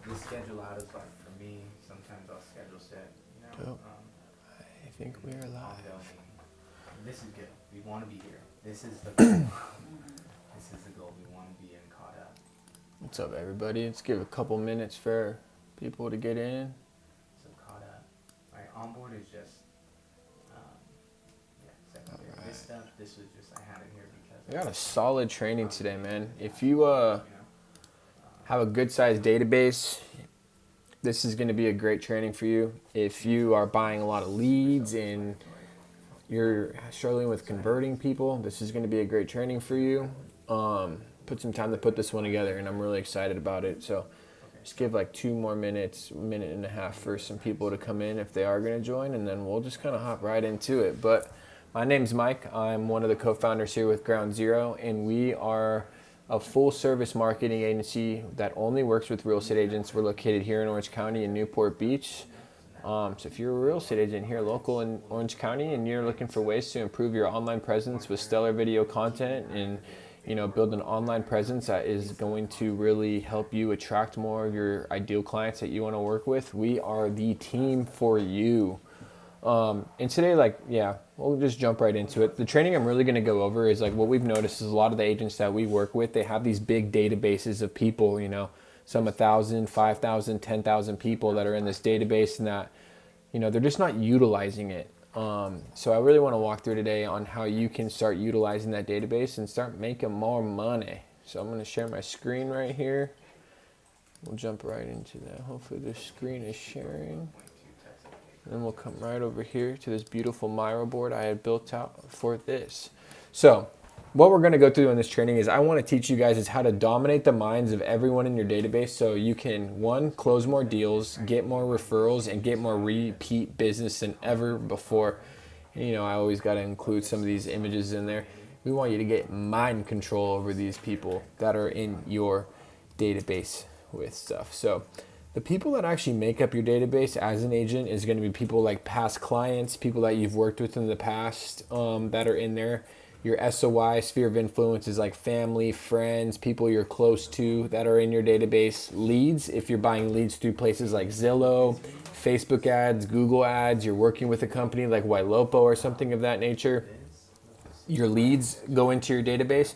the schedule out is like for me. Sometimes I'll schedule set, Oh, I think we're live. ongoing. This is good. We want to be here. This is the goal. This is the goal. We want to be in caught up. What's up, everybody? Let's give a couple minutes for people to get in. So caught up. All right, onboard is just, secondary. All right. This stuff, this was just, I have it here because I got a solid training today, man. If you have a good sized database, this is going to be a great training for you. If you are buying a lot of leads and you're struggling with converting people, this is going to be a great training for you. Put some time to put this one together, and I'm really excited about it. So just give like 2 more minutes, 1.5 minutes for some people to come in if they are going to join, and then we'll just kind of hop right into it. But my name's Mike. I'm one of the co-founders here with Ground Zero, and we are a full-service marketing agency that only works with real estate agents. We're located here in Orange County in Newport Beach. So if you're a real estate agent here local in Orange County and you're looking for ways to improve your online presence with stellar video content and build an online presence that is going to really help you attract more of your ideal clients that you want to work with, we are the team for you. And today, we'll just jump right into it. The training I'm really going to go over is like what we've noticed is a lot of the agents that we work with, they have these big databases of people, some 1,000, 5,000, 10,000 people that are in this database, and that, they're just not utilizing it. So I really want to walk through today on how you can start utilizing that database and start making more money. So I'm going to share my screen right here. We'll jump right into that. Hopefully this screen is sharing. And then we'll come right over here to this beautiful Miro board I had built out for this. So what we're going to go through in this training is I want to teach you guys is how to dominate the minds of everyone in your database so you can, 1, close more deals, get more referrals, and get more repeat business than ever before. I always got to include some of these images in there. We want you to get mind control over these people that are in your database with stuff. So the people that actually make up your database as an agent is going to be people like past clients, people that you've worked with in the past that are in there. Your SOI, sphere of influence, is like family, friends, people you're close to that are in your database. Leads, if you're buying leads through places like Zillow, Facebook ads, Google ads, you're working with a company like Ylopo or something of that nature, your leads go into your database.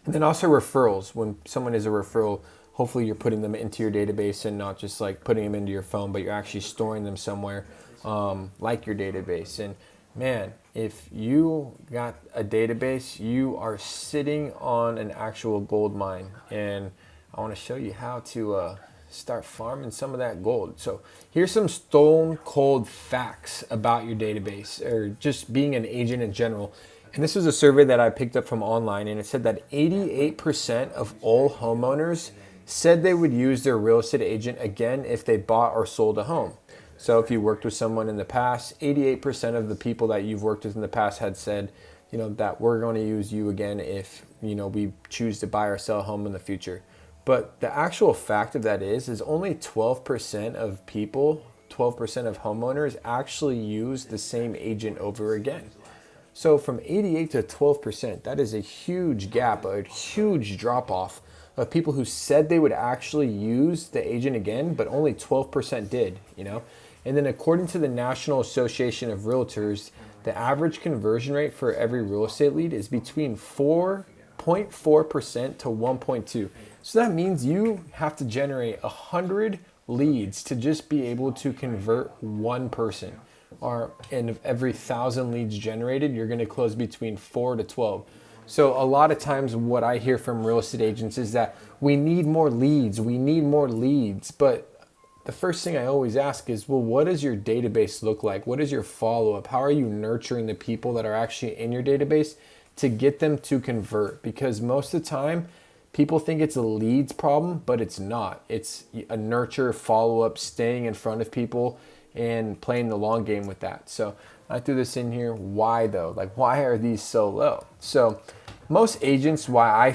And then also referrals. When someone is a referral, hopefully you're putting them into your database and not just like putting them into your phone, but you're actually storing them somewhere like your database. And man, if you got a database, you are sitting on an actual gold mine. And I want to show you how to start farming some of that gold. So here's some stone cold facts about your database or just being an agent in general. And this was a survey that I picked up from online, and it said that 88% of all homeowners said they would use their real estate agent again if they bought or sold a home. So if you worked with someone in the past, 88% of the people that you've worked with in the past had said, that we're going to use you again if, we choose to buy or sell a home in the future. But the actual fact of that is only 12% of people, 12% of homeowners actually use the same agent over again. So from 88 to 12%, that is a huge gap, a huge drop off of people who said they would actually use the agent again, but only 12% did, And then according to the National Association of Realtors, the average conversion rate for every real estate lead is between 4.4% to 1.2. So that means you have to generate 100 leads to just be able to convert one person. And of every 1,000 leads generated, you're going to close between 4 to 12. So a lot of times what I hear from real estate agents is that we need more leads. But the first thing I always ask is, well, what does your database look like? What is your follow-up? How are you nurturing the people that are actually in your database to get them to convert? Because most of the time, people think it's a leads problem, but it's not. It's a nurture, follow-up, staying in front of people and playing the long game with that. So I threw this in here. Why though? Why are these so low? So most agents, why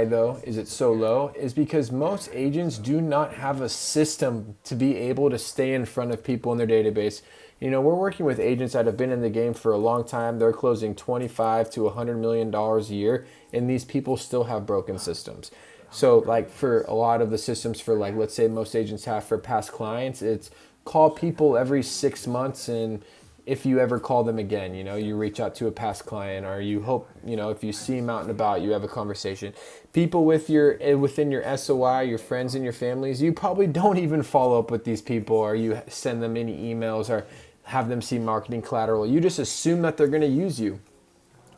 though is it so low is because most agents do not have a system to be able to stay in front of people in their database. We're working with agents that have been in the game for a long time. They're closing $25 to $100 million a year, and these people still have broken systems. So like for a lot of the systems for like, let's say most agents have for past clients, it's call people every 6 months, and if you ever call them again, you reach out to a past client, or you hope, if you see them out and about, you have a conversation. People within your SOI, your friends and your families, you probably don't even follow up with these people, or you send them any emails or have them see marketing collateral. You just assume that they're going to use you.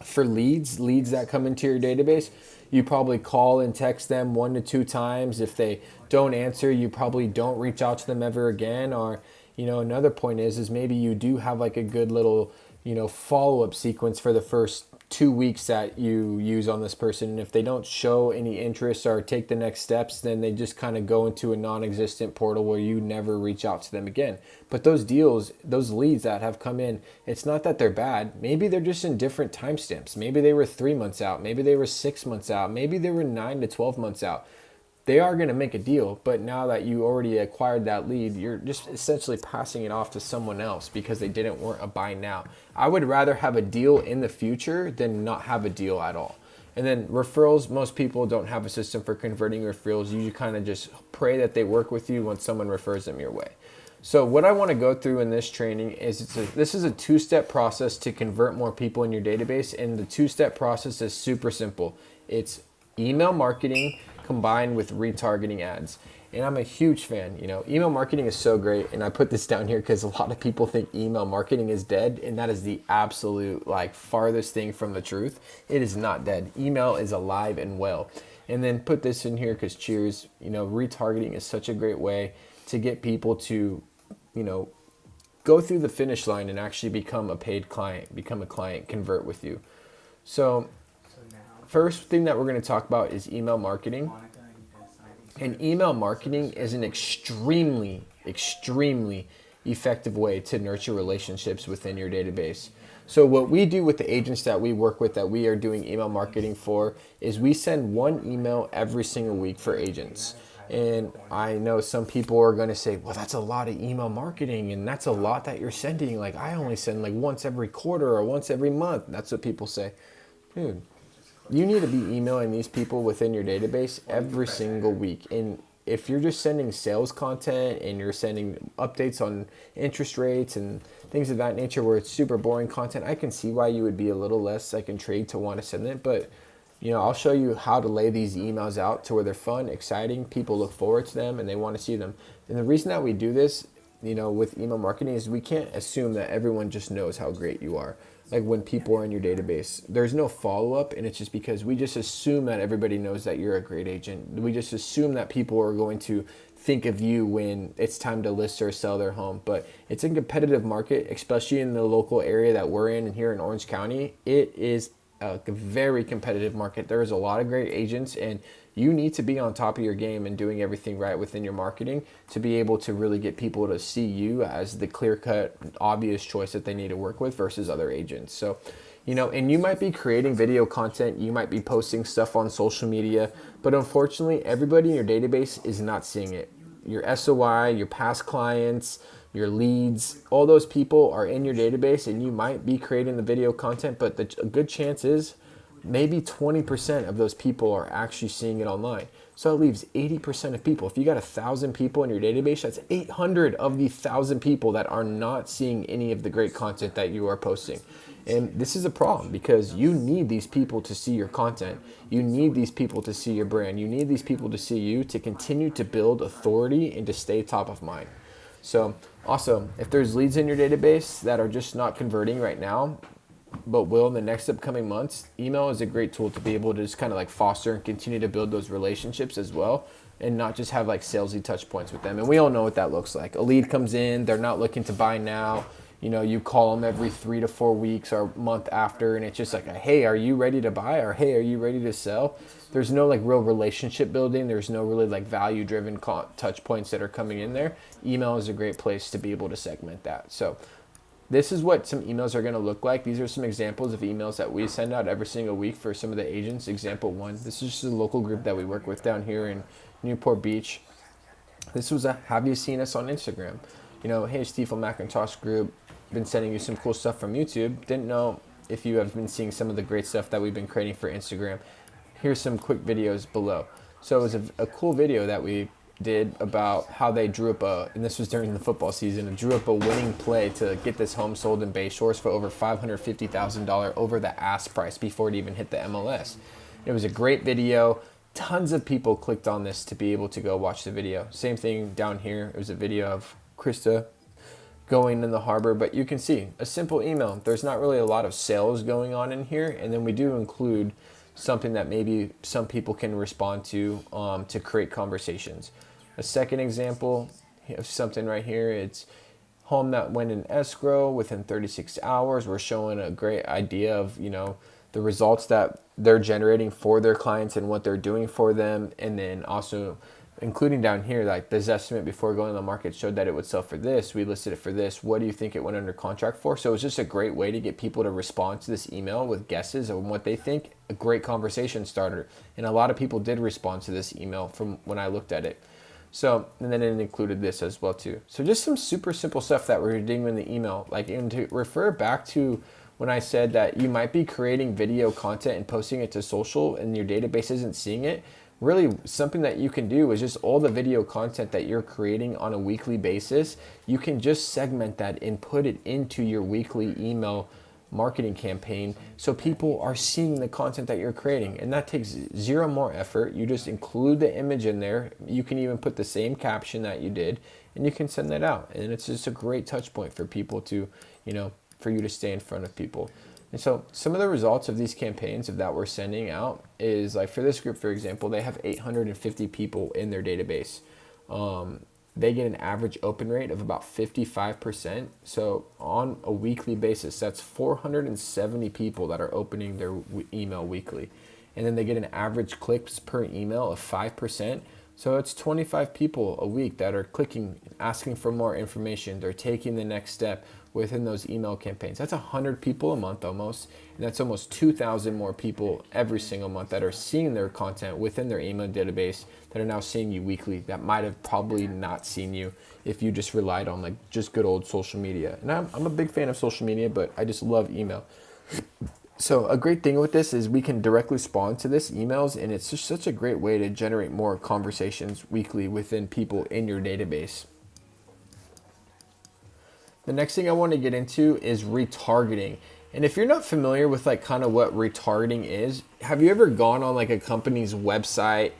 For leads that come into your database, you probably call and text them 1 to 2 times. If they don't answer, you probably don't reach out to them ever again. Or, another point is maybe you do have like a good little, follow-up sequence for the first 2 weeks that you use on this person. And if they don't show any interest or take the next steps, then they just kind of go into a non-existent portal where you never reach out to them again. But those leads that have come in, it's not that they're bad. Maybe they're just in different timestamps. Maybe they were 3 months out. Maybe they were 6 months out. Maybe they were 9 to 12 months out. They are going to make a deal, but now that you already acquired that lead, you're just essentially passing it off to someone else because they didn't want a buy now. I would rather have a deal in the future than not have a deal at all. And then referrals, most people don't have a system for converting referrals. You kind of just pray that they work with you when someone refers them your way. So what I want to go through in this training is this is a 2-step process to convert more people in your database, and the 2-step process is super simple. It's email marketing combined with retargeting ads. And I'm a huge fan. Email marketing is so great, and I put this down here because a lot of people think email marketing is dead, and that is the absolute farthest thing from the truth. It is not dead. Email is alive and well. And then put this in here because cheers, retargeting is such a great way to get people to go through the finish line and actually become a paid client, become a client, convert with you. So first thing that we're going to talk about is email marketing. And email marketing is an extremely, extremely effective way to nurture relationships within your database. So what we do with the agents that we work with that we are doing email marketing for is we send 1 email every single week for agents. And I know some people are going to say, well, that's a lot of email marketing, and that's a lot that you're sending. I only send once every quarter or once every month. That's what people say. Dude, you need to be emailing these people within your database every single week. And if you're just sending sales content and you're sending updates on interest rates and things of that nature where it's super boring content, I can see why you would be a little less intrigued to want to send it. But I'll show you how to lay these emails out to where they're fun, exciting, people look forward to them, and they want to see them. And the reason that we do this, with email marketing is we can't assume that everyone just knows how great you are. When people are in your database, there's no follow-up, and it's just because we just assume that everybody knows that you're a great agent. We just assume that people are going to think of you when it's time to list or sell their home. But it's a competitive market, especially in the local area that we're in here in Orange County. It is a very competitive market. There is a lot of great agents, and you need to be on top of your game and doing everything right within your marketing to be able to really get people to see you as the clear-cut, obvious choice that they need to work with versus other agents. So, and you might be creating video content, you might be posting stuff on social media, but unfortunately, everybody in your database is not seeing it. Your SOI, your past clients, your leads, all those people are in your database, and you might be creating the video content, but a good chance is maybe 20% of those people are actually seeing it online. So it leaves 80% of people. If you got 1,000 people in your database, that's 800 of the 1,000 people that are not seeing any of the great content that you are posting. And this is a problem because you need these people to see your content. You need these people to see your brand. You need these people to see you to continue to build authority and to stay top of mind. So also, if there's leads in your database that are just not converting right now, but will in the next upcoming months, email is a great tool to be able to just kind of foster and continue to build those relationships as well, and not just have salesy touch points with them. And we all know what that looks like. A lead comes in, they're not looking to buy now. You call them every 3 to 4 weeks or month after, and it's just hey, are you ready to buy? Or hey, are you ready to sell? There's no real relationship building. There's no really value driven touch points that are coming in there. Email is a great place to be able to segment that. So this is what some emails are going to look like. These are some examples of emails that we send out every single week for some of the agents. Example 1, this is just a local group that we work with down here in Newport Beach. This was have you seen us on Instagram? Hey, Steve Macintosh Group, been sending you some cool stuff from YouTube. Didn't know if you have been seeing some of the great stuff that we've been creating for Instagram. Here's some quick videos below. So it was a cool video that we did about how they drew up and this was during the football season, and drew up a winning play to get this home sold in Bay Shores for over $550,000 over the ask price before it even hit the MLS. It was a great video. Tons of people clicked on this to be able to go watch the video. Same thing down here. It was a video of Krista going in the harbor, but you can see a simple email. There's not really a lot of sales going on in here, and then we do include something that maybe some people can respond to create conversations. A second example of something right here, it's home that went in escrow within 36 hours. We're showing a great idea of, the results that they're generating for their clients and what they're doing for them. And then also including down here, like this estimate before going on the market showed that it would sell for this. We listed it for this. What do you think it went under contract for? So it's just a great way to get people to respond to this email with guesses on what they think. A great conversation starter. And a lot of people did respond to this email from when I looked at it. So, and then it included this as well too. So just some super simple stuff that we're doing in the email. Like, and to refer back to when I said that you might be creating video content and posting it to social and your database isn't seeing it, really something that you can do is just all the video content that you're creating on a weekly basis, you can just segment that and put it into your weekly email marketing campaign so people are seeing the content that you're creating. And that takes zero more effort. You just include the image in there. You can even put the same caption that you did and you can send that out. And it's just a great touch point for people to, for you to stay in front of people. And so some of the results of these campaigns that we're sending out is, like for this group, for example, they have 850 people in their database. They get an average open rate of about 55%. So on a weekly basis, that's 470 people that are opening their email weekly. And then they get an average clicks per email of 5%. So it's 25 people a week that are clicking, asking for more information. They're taking the next step within those email campaigns. That's 100 people a month almost. And that's almost 2,000 more people every single month that are seeing their content within their email database that are now seeing you weekly that might have probably not seen you if you just relied on like just good old social media. And I'm a big fan of social media, but I just love email. So a great thing with this is we can directly respond to this emails, and it's just such a great way to generate more conversations weekly within people in your database. The next thing I want to get into is retargeting. And if you're not familiar with like kind of what retargeting is, have you ever gone on like a company's website,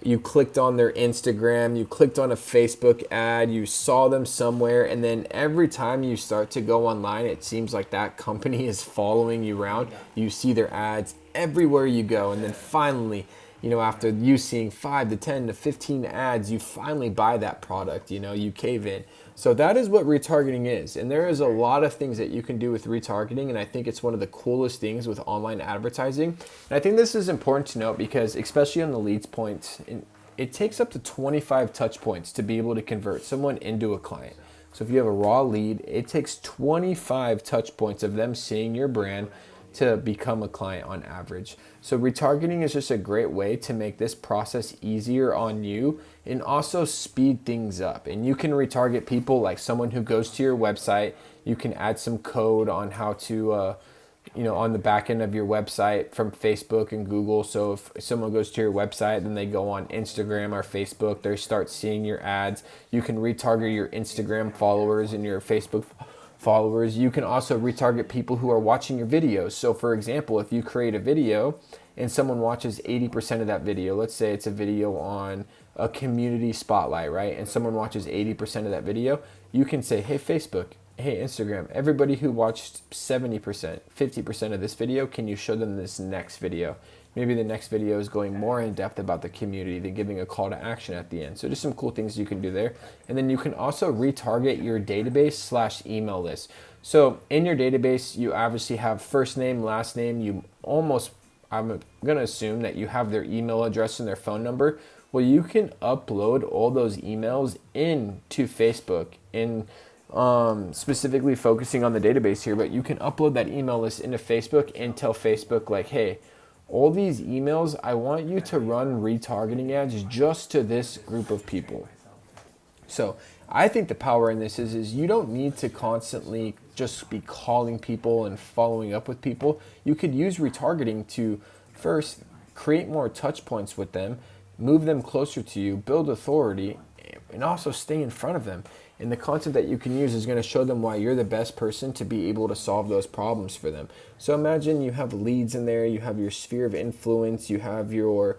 you clicked on their Instagram, you clicked on a Facebook ad, you saw them somewhere, and then every time you start to go online, it seems like that company is following you around. You see their ads everywhere you go, and then finally, after you seeing 5 to 10 to 15 ads, you finally buy that product, you cave in. So that is what retargeting is. And there is a lot of things that you can do with retargeting, and I think it's one of the coolest things with online advertising. And I think this is important to note because especially on the leads points, it takes up to 25 touch points to be able to convert someone into a client. So if you have a raw lead, it takes 25 touch points of them seeing your brand to become a client on average. So retargeting is just a great way to make this process easier on you and also speed things up. And you can retarget people like someone who goes to your website. You can add some code on how to, on the back end of your website from Facebook and Google. So if someone goes to your website, then they go on Instagram or Facebook, they start seeing your ads. You can retarget your Instagram followers and your Facebook followers. You can also retarget people who are watching your videos. So for example, if you create a video and someone watches 80% of that video, let's say it's a video on a community spotlight, right? And someone watches 80% of that video, you can say, hey, Facebook, hey, Instagram, everybody who watched 70%, 50% of this video, can you show them this next video? Maybe the next video is going more in depth about the community than giving a call to action at the end. So just some cool things you can do there. And then you can also retarget your database / email list. So in your database, you obviously have first name, last name. I'm going to assume that you have their email address and their phone number. Well, you can upload all those emails into Facebook in specifically focusing on the database here, but you can upload that email list into Facebook and tell Facebook like, hey, all these emails, I want you to run retargeting ads just to this group of people. So I think the power in this is you don't need to constantly just be calling people and following up with people. You could use retargeting to first create more touch points with them, move them closer to you, build authority, and also stay in front of them. And the content that you can use is going to show them why you're the best person to be able to solve those problems for them. So imagine you have leads in there, you have your sphere of influence, you have your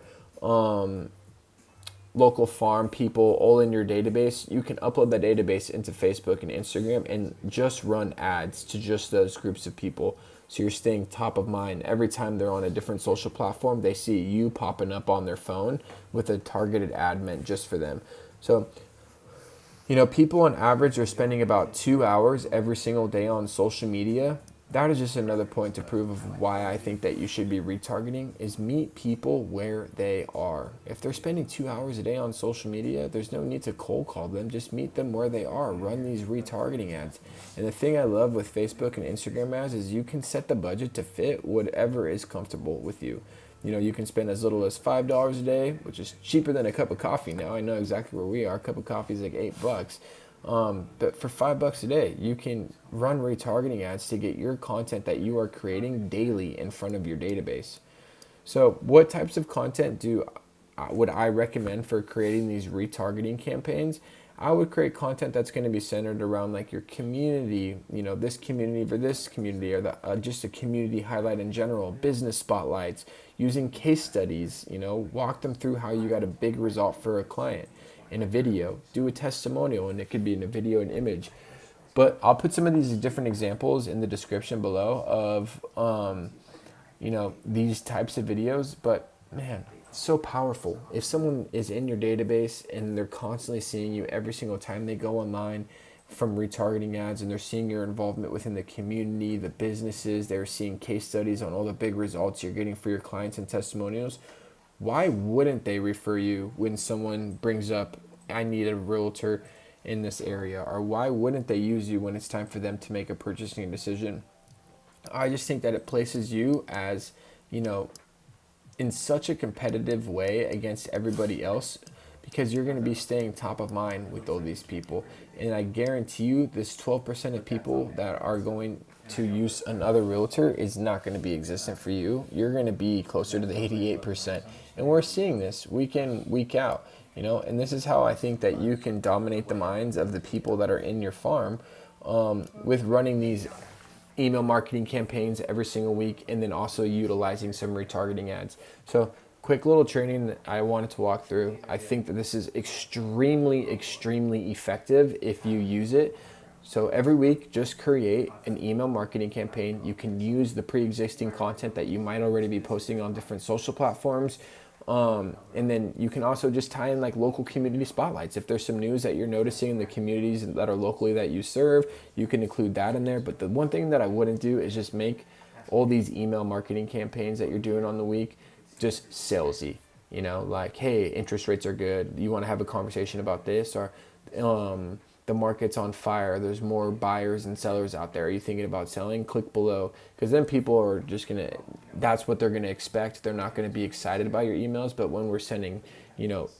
local farm people all in your database. You can upload that database into Facebook and Instagram and just run ads to just those groups of people. So you're staying top of mind. Every time they're on a different social platform, they see you popping up on their phone with a targeted ad meant just for them. So, people on average are spending about 2 hours every single day on social media. That is just another point to prove of why I think that you should be retargeting, is meet people where they are. If they're spending 2 hours a day on social media, there's no need to cold call them. Just meet them where they are. Run these retargeting ads. And the thing I love with Facebook and Instagram ads is you can set the budget to fit whatever is comfortable with you. You can spend as little as $5 a day, which is cheaper than a cup of coffee now. I know exactly where we are. A cup of coffee is like $8. But for $5 a day, you can run retargeting ads to get your content that you are creating daily in front of your database. So what types of content would I recommend for creating these retargeting campaigns? I would create content that's going to be centered around like your community, this community for this community, or just a community highlight in general, business spotlights, using case studies, walk them through how you got a big result for a client in a video, do a testimonial, and it could be in a video and image. But I'll put some of these different examples in the description below of, these types of videos. But man, so powerful. If someone is in your database and they're constantly seeing you every single time they go online from retargeting ads, and they're seeing your involvement within the community, the businesses, they're seeing case studies on all the big results you're getting for your clients and testimonials, why wouldn't they refer you when someone brings up, I need a realtor in this area? Or why wouldn't they use you when it's time for them to make a purchasing decision? I just think that it places you as, in such a competitive way against everybody else, because you're going to be staying top of mind with all these people. And I guarantee you this 12% of people that are going to use another realtor is not going to be existent for you. You're going to be closer to the 88%. And we're seeing this week in, week out, and this is how I think that you can dominate the minds of the people that are in your farm with running these email marketing campaigns every single week, and then also utilizing some retargeting ads. So quick little training that I wanted to walk through. I think that this is extremely, extremely effective if you use it. So every week, just create an email marketing campaign. You can use the pre-existing content that you might already be posting on different social platforms. And then you can also just tie in like local community spotlights. If there's some news that you're noticing in the communities that are locally that you serve, you can include that in there. But the one thing that I wouldn't do is just make all these email marketing campaigns that you're doing on the week just salesy. Like, hey, interest rates are good. You want to have a conversation about this? Or the market's on fire. There's more buyers and sellers out there. Are you thinking about selling? Click below. Because then people are just going to, that's what they're going to expect. They're not going to be excited about your emails. But when we're sending,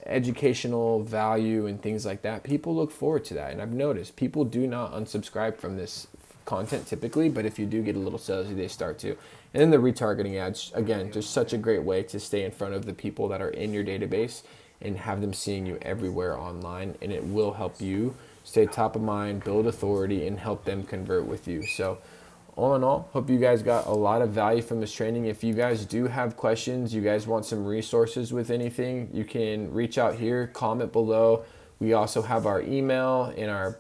educational value and things like that, people look forward to that. And I've noticed people do not unsubscribe from this content typically, but if you do get a little salesy, they start to. And then the retargeting ads, again, just such a great way to stay in front of the people that are in your database and have them seeing you everywhere online. And it will help you stay top of mind, build authority, and help them convert with you. So all in all, hope you guys got a lot of value from this training. If you guys do have questions, you guys want some resources with anything, you can reach out here, comment below. We also have our email and our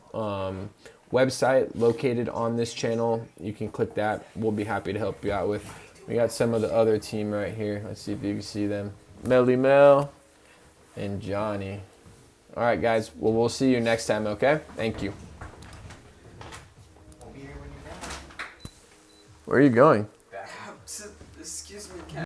website located on this channel. You can click that. We'll be happy to help you out with. We got some of the other team right here. Let's see if you can see them. Melly Mel and Johnny. All right, guys. Well, we'll see you next time, okay? Thank you. Where are you going?